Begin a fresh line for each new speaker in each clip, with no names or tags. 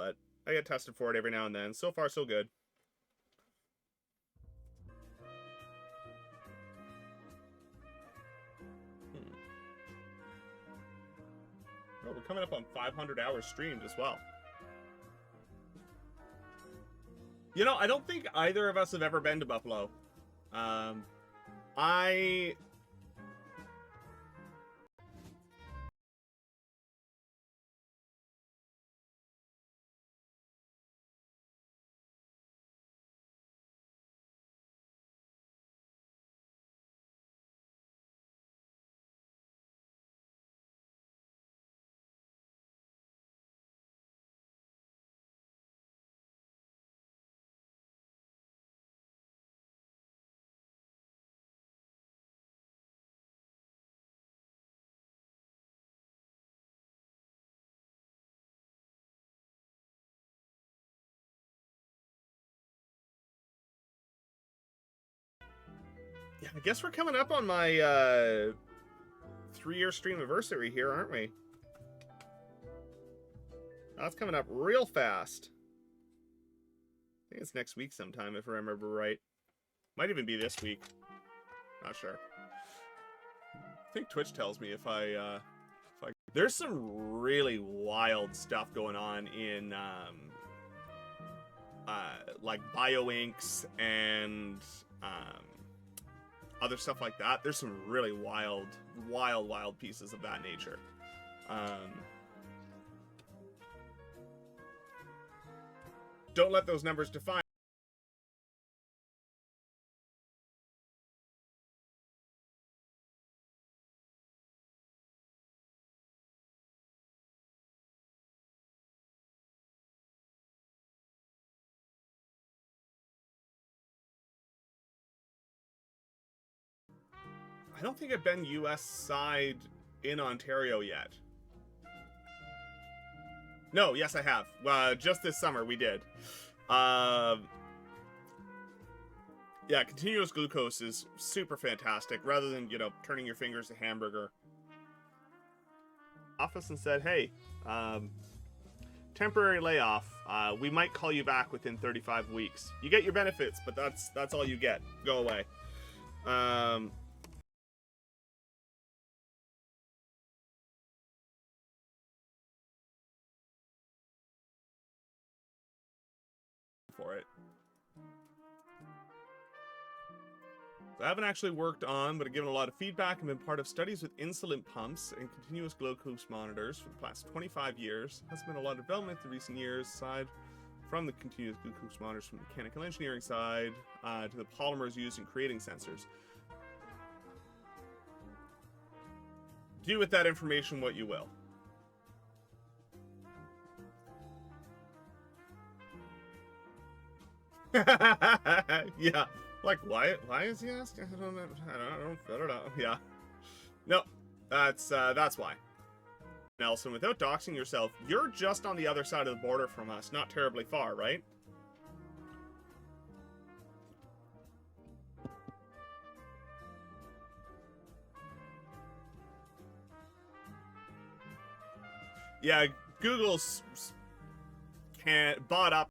but I get tested for it every now and then. So far, so good. Oh, we're coming up on 500 hours streamed as well. You know, I don't think either of us have ever been to Buffalo. I Yeah, I guess we're coming up on my 3-year stream anniversary here, aren't we? That's coming up real fast. I think it's next week sometime, if I remember right. Might even be this week. Not sure. I think Twitch tells me if I There's some really wild stuff going on in like bioinks and other stuff like that. There's some really wild pieces of that nature. Don't let those numbers define. I don't think I've been US side in Ontario yet. No, yes I have. Just this summer we did. Yeah, continuous glucose is super fantastic. Rather than, you know, turning your fingers to hamburger. Office and said, hey, temporary layoff. We might call you back within 35 weeks. You get your benefits, but that's all you get. Go away. For it. So I haven't actually worked on, but I've given a lot of feedback and been part of studies with insulin pumps and continuous glucose monitors for the past 25 years. Has been a lot of development in recent years, aside from the continuous glucose monitors from the mechanical engineering side to the polymers used in creating sensors. Do with that information what you will. Yeah, like why is he asking? I don't know. Yeah, no, that's why. Nelson, without doxing yourself, you're just on the other side of the border from us, not terribly far, right? Yeah, Google's bought up.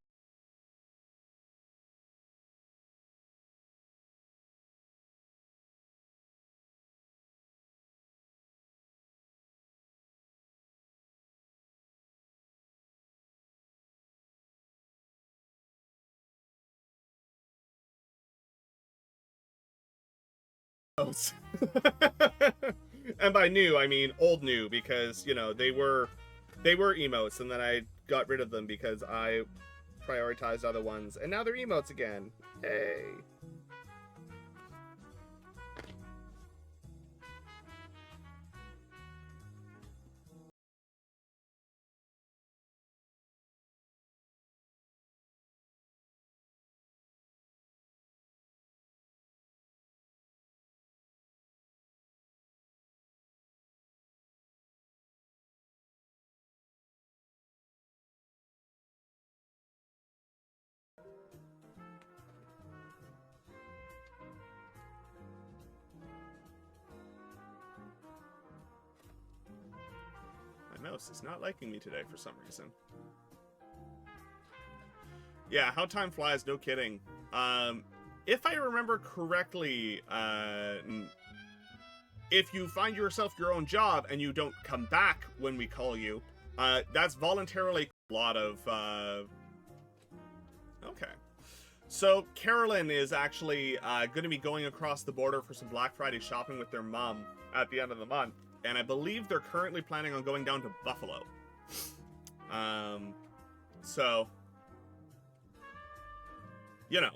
And by new, I mean old new, because, you know, they were emotes, and then I got rid of them because I prioritized other ones, and now they're emotes again. Hey. My mouse is not liking me today for some reason. Yeah, how time flies, no kidding. If I remember correctly, if you find yourself your own job and you don't come back when we call you, that's voluntarily a lot of, okay. So Carolyn is actually going to be going across the border for some Black Friday shopping with their mom at the end of the month. And I believe they're currently planning on going down to Buffalo. So, you know.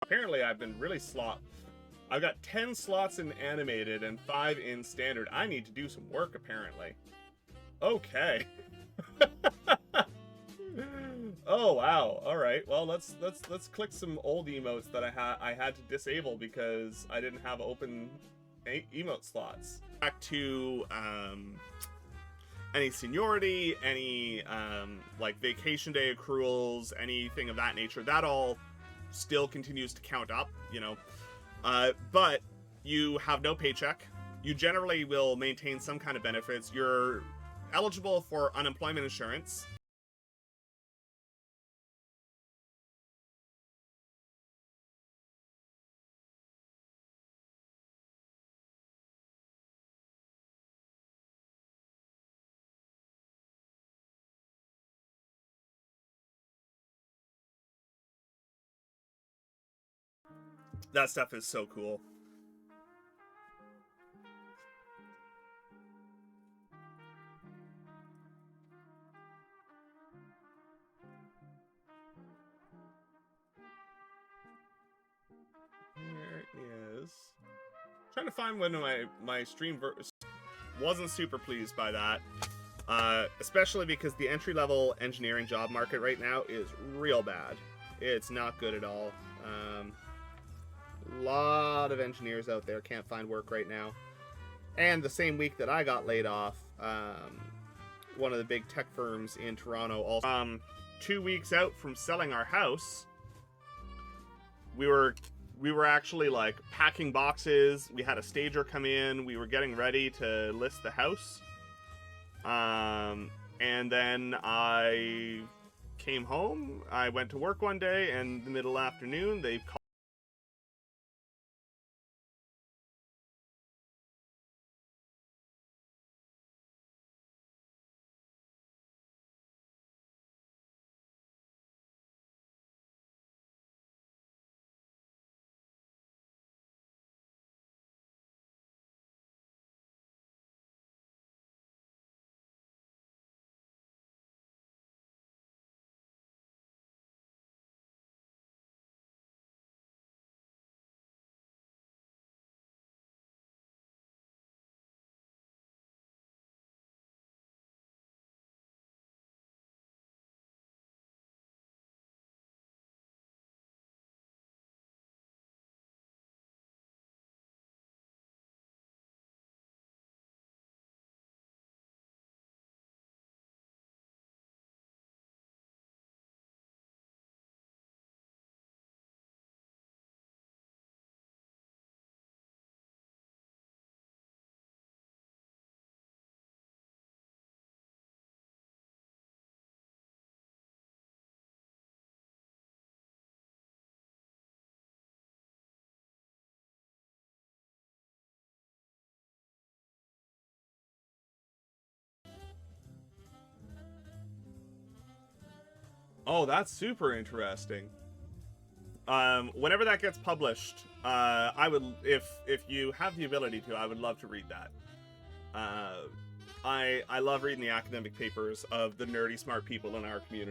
Apparently, I've been really I've got 10 slots in animated and 5 in standard. I need to do some work, apparently. Okay. Oh wow. All right. Well, let's click some old emotes that I had to disable because I didn't have open emote slots. Back to any seniority, any like vacation day accruals, anything of that nature. That all still continues to count up, you know. But you have no paycheck. You generally will maintain some kind of benefits. You're eligible for unemployment insurance. That stuff is so cool. There is. Trying to find one of my stream wasn't super pleased by that. Especially because the entry-level engineering job market right now is real bad. It's not good at all. A lot of engineers out there can't find work right now. And the same week that I got laid off, one of the big tech firms in Toronto also... 2 weeks out from selling our house, we were actually like packing boxes. We had a stager come in. We were getting ready to list the house. And then I came home. I went to work one day, and in the middle afternoon, they called. Oh, that's super interesting. Whenever that gets published, I would, if you have the ability to, I would love to read that. I love reading the academic papers of the nerdy smart people in our community.